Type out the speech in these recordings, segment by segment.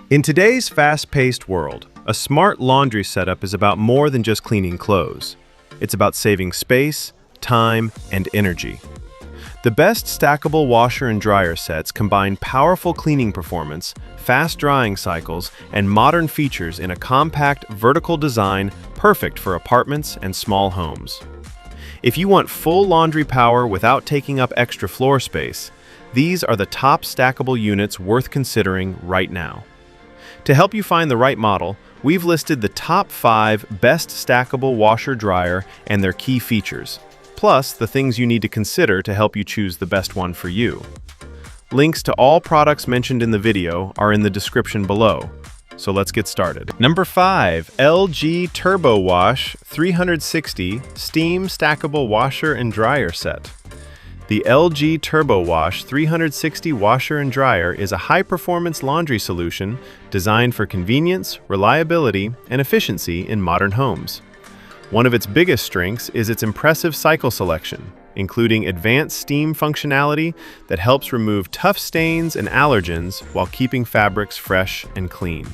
In today's fast-paced world, a smart laundry setup is about more than just cleaning clothes. It's about saving space, time, and energy. The best stackable washer and dryer sets combine powerful cleaning performance, fast drying cycles, and modern features in a compact, vertical design perfect for apartments and small homes. If you want full laundry power without taking up extra floor space, these are the top stackable units worth considering right now. To help you find the right model, we've listed the top 5 best stackable washer dryer and their key features, plus the things you need to consider to help you choose the best one for you. Links to all products mentioned in the video are in the description below, so let's get started. Number 5, LG TurboWash 360 Steam Stackable Washer and Dryer Set. The LG TurboWash 360 Washer and Dryer is a high-performance laundry solution designed for convenience, reliability, and efficiency in modern homes. One of its biggest strengths is its impressive cycle selection, including advanced steam functionality that helps remove tough stains and allergens while keeping fabrics fresh and clean.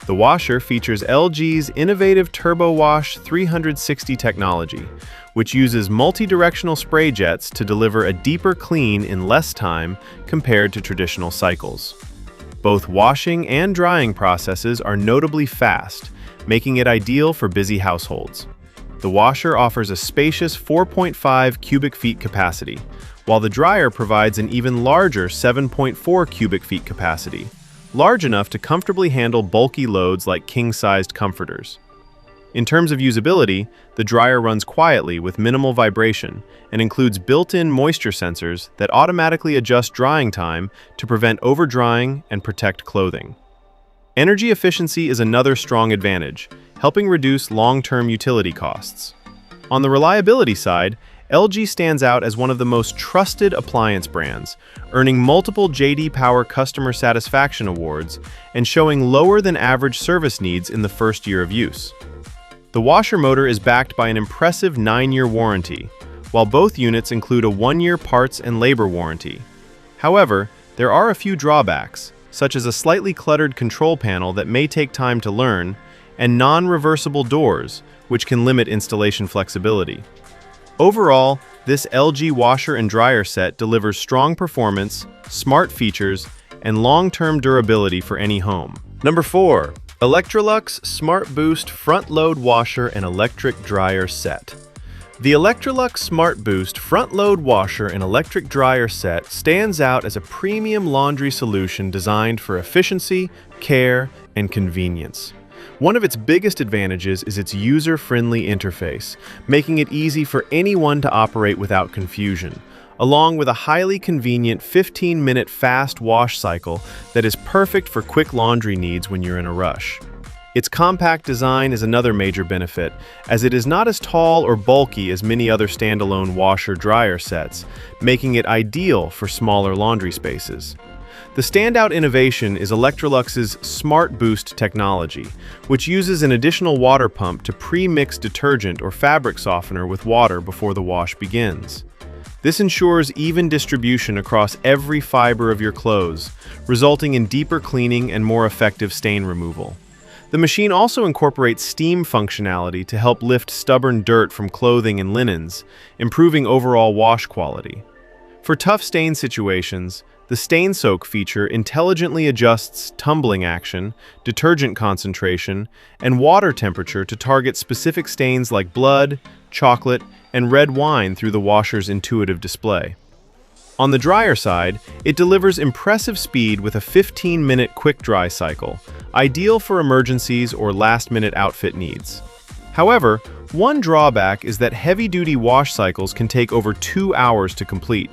The washer features LG's innovative TurboWash 360 technology, which uses multi-directional spray jets to deliver a deeper clean in less time compared to traditional cycles. Both washing and drying processes are notably fast, making it ideal for busy households. The washer offers a spacious 4.5 cubic feet capacity, while the dryer provides an even larger 7.4 cubic feet capacity, large enough to comfortably handle bulky loads like king-sized comforters. In terms of usability, the dryer runs quietly with minimal vibration and includes built-in moisture sensors that automatically adjust drying time to prevent overdrying and protect clothing. Energy efficiency is another strong advantage, helping reduce long-term utility costs. On the reliability side, LG stands out as one of the most trusted appliance brands, earning multiple J.D. Power customer satisfaction awards and showing lower than average service needs in the first year of use. The washer motor is backed by an impressive 9-year warranty, while both units include a 1-year parts and labor warranty. However, there are a few drawbacks, such as a slightly cluttered control panel that may take time to learn, and non-reversible doors, which can limit installation flexibility. Overall, this LG washer and dryer set delivers strong performance, smart features, and long-term durability for any home. Number 4. Electrolux SmartBoost Front-Load Washer and Electric Dryer Set. The Electrolux SmartBoost Front-Load Washer and Electric Dryer Set stands out as a premium laundry solution designed for efficiency, care, and convenience. One of its biggest advantages is its user-friendly interface, making it easy for anyone to operate without confusion, along with a highly convenient 15-minute fast wash cycle that is perfect for quick laundry needs when you're in a rush. Its compact design is another major benefit, as it is not as tall or bulky as many other standalone washer-dryer sets, making it ideal for smaller laundry spaces. The standout innovation is Electrolux's SmartBoost technology, which uses an additional water pump to pre-mix detergent or fabric softener with water before the wash begins. This ensures even distribution across every fiber of your clothes, resulting in deeper cleaning and more effective stain removal. The machine also incorporates steam functionality to help lift stubborn dirt from clothing and linens, improving overall wash quality. For tough stain situations, the Stain Soak feature intelligently adjusts tumbling action, detergent concentration, and water temperature to target specific stains like blood, chocolate, and red wine through the washer's intuitive display. On the dryer side, it delivers impressive speed with a 15-minute quick-dry cycle, ideal for emergencies or last-minute outfit needs. However, one drawback is that heavy-duty wash cycles can take over 2 hours to complete.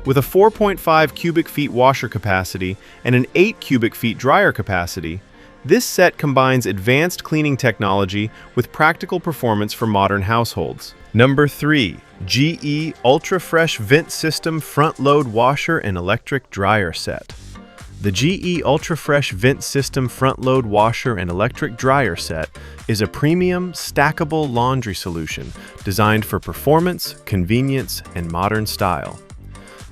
With a 4.5 cubic feet washer capacity and an 8 cubic feet dryer capacity, this set combines advanced cleaning technology with practical performance for modern households. Number 3. GE UltraFresh Vent System Front-Load Washer and Electric Dryer Set. The GE UltraFresh Vent System Front-Load Washer and Electric Dryer Set is a premium, stackable laundry solution designed for performance, convenience, and modern style.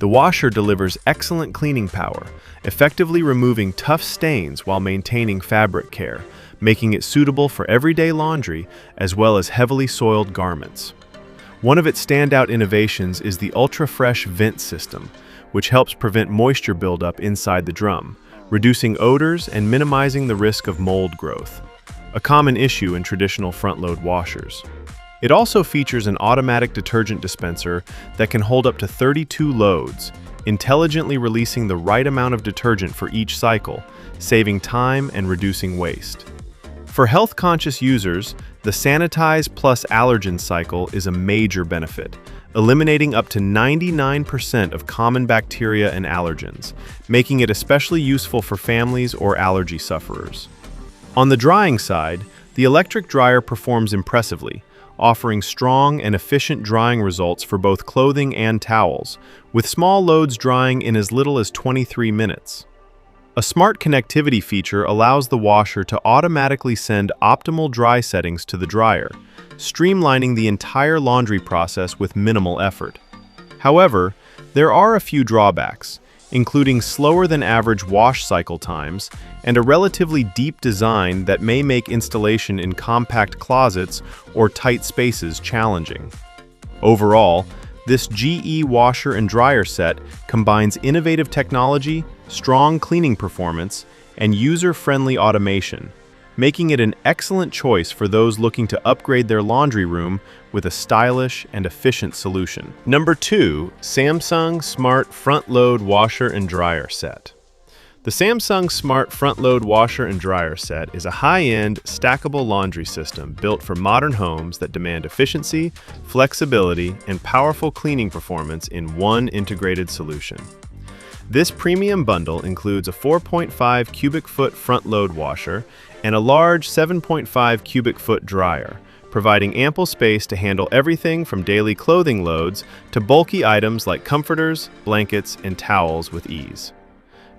The washer delivers excellent cleaning power, effectively removing tough stains while maintaining fabric care, making it suitable for everyday laundry as well as heavily soiled garments. One of its standout innovations is the UltraFresh vent system, which helps prevent moisture buildup inside the drum, reducing odors and minimizing the risk of mold growth, a common issue in traditional front-load washers. It also features an automatic detergent dispenser that can hold up to 32 loads, intelligently releasing the right amount of detergent for each cycle, saving time and reducing waste. For health-conscious users, the Sanitize plus Allergen cycle is a major benefit, eliminating up to 99% of common bacteria and allergens, making it especially useful for families or allergy sufferers. On the drying side, the electric dryer performs impressively, offering strong and efficient drying results for both clothing and towels, with small loads drying in as little as 23 minutes. A smart connectivity feature allows the washer to automatically send optimal dry settings to the dryer, streamlining the entire laundry process with minimal effort. However, there are a few drawbacks, including slower than average wash cycle times and a relatively deep design that may make installation in compact closets or tight spaces challenging. Overall, this GE washer and dryer set combines innovative technology, strong cleaning performance, and user-friendly automation, making it an excellent choice for those looking to upgrade their laundry room with a stylish and efficient solution. Number 2, Samsung Smart Front Load Washer and Dryer Set. The Samsung Smart Front Load Washer and Dryer Set is a high-end, stackable laundry system built for modern homes that demand efficiency, flexibility, and powerful cleaning performance in one integrated solution. This premium bundle includes a 4.5 cubic foot front load washer and a large 7.5 cubic foot dryer, providing ample space to handle everything from daily clothing loads to bulky items like comforters, blankets, and towels with ease.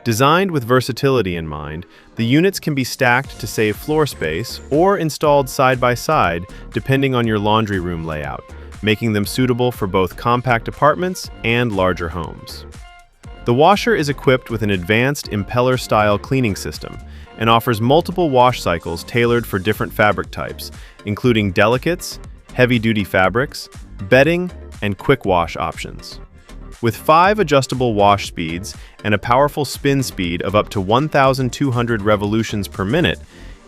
Designed with versatility in mind, the units can be stacked to save floor space or installed side by side depending on your laundry room layout, making them suitable for both compact apartments and larger homes. The washer is equipped with an advanced impeller-style cleaning system and offers multiple wash cycles tailored for different fabric types, including delicates, heavy-duty fabrics, bedding, and quick wash options. With 5 adjustable wash speeds and a powerful spin speed of up to 1,200 revolutions per minute,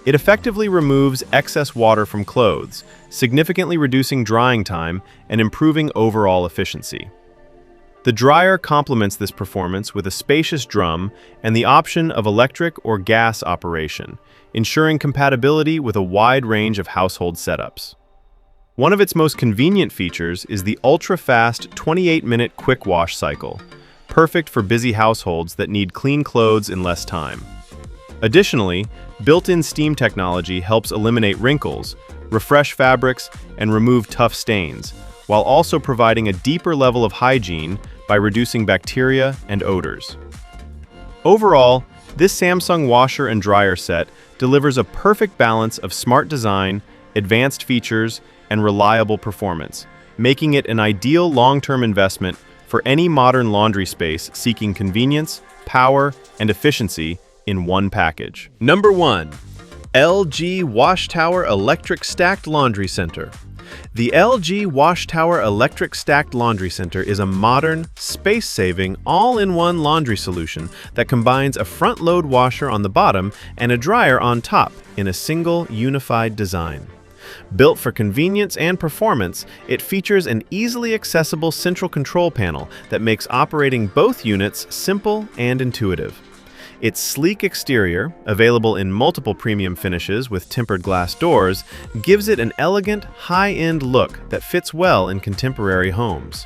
it effectively removes excess water from clothes, significantly reducing drying time and improving overall efficiency. The dryer complements this performance with a spacious drum and the option of electric or gas operation, ensuring compatibility with a wide range of household setups. One of its most convenient features is the ultra-fast 28-minute quick wash cycle, perfect for busy households that need clean clothes in less time. Additionally, built-in steam technology helps eliminate wrinkles, refresh fabrics, and remove tough stains, while also providing a deeper level of hygiene by reducing bacteria and odors. Overall, this Samsung washer and dryer set delivers a perfect balance of smart design, advanced features, and reliable performance, making it an ideal long-term investment for any modern laundry space seeking convenience, power, and efficiency in one package. Number 1. LG WashTower Electric Stacked Laundry Center. The LG WashTower Electric Stacked Laundry Center is a modern, space-saving, all-in-one laundry solution that combines a front-load washer on the bottom and a dryer on top in a single, unified design. Built for convenience and performance, it features an easily accessible central control panel that makes operating both units simple and intuitive. Its sleek exterior, available in multiple premium finishes with tempered glass doors, gives it an elegant, high-end look that fits well in contemporary homes.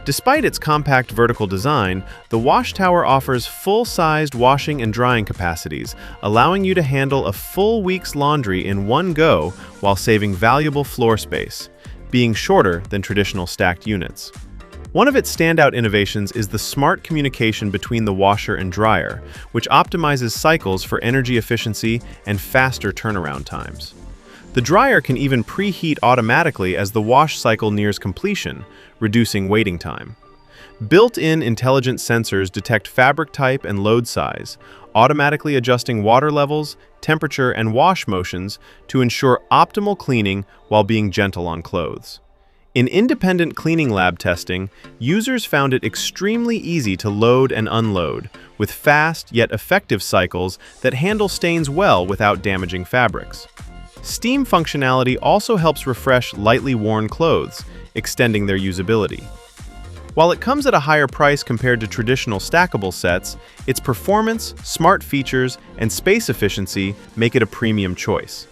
Despite its compact vertical design, the WashTower offers full-sized washing and drying capacities, allowing you to handle a full week's laundry in one go while saving valuable floor space, being shorter than traditional stacked units. One of its standout innovations is the smart communication between the washer and dryer, which optimizes cycles for energy efficiency and faster turnaround times. The dryer can even preheat automatically as the wash cycle nears completion, reducing waiting time. Built-in intelligent sensors detect fabric type and load size, automatically adjusting water levels, temperature, and wash motions to ensure optimal cleaning while being gentle on clothes. In independent cleaning lab testing, users found it extremely easy to load and unload, with fast yet effective cycles that handle stains well without damaging fabrics. Steam functionality also helps refresh lightly worn clothes, extending their usability. While it comes at a higher price compared to traditional stackable sets, its performance, smart features, and space efficiency make it a premium choice.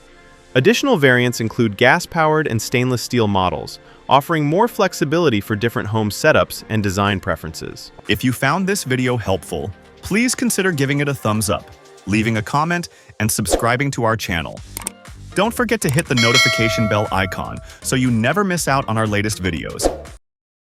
Additional variants include gas-powered and stainless steel models, offering more flexibility for different home setups and design preferences. If you found this video helpful, please consider giving it a thumbs up, leaving a comment, and subscribing to our channel. Don't forget to hit the notification bell icon so you never miss out on our latest videos.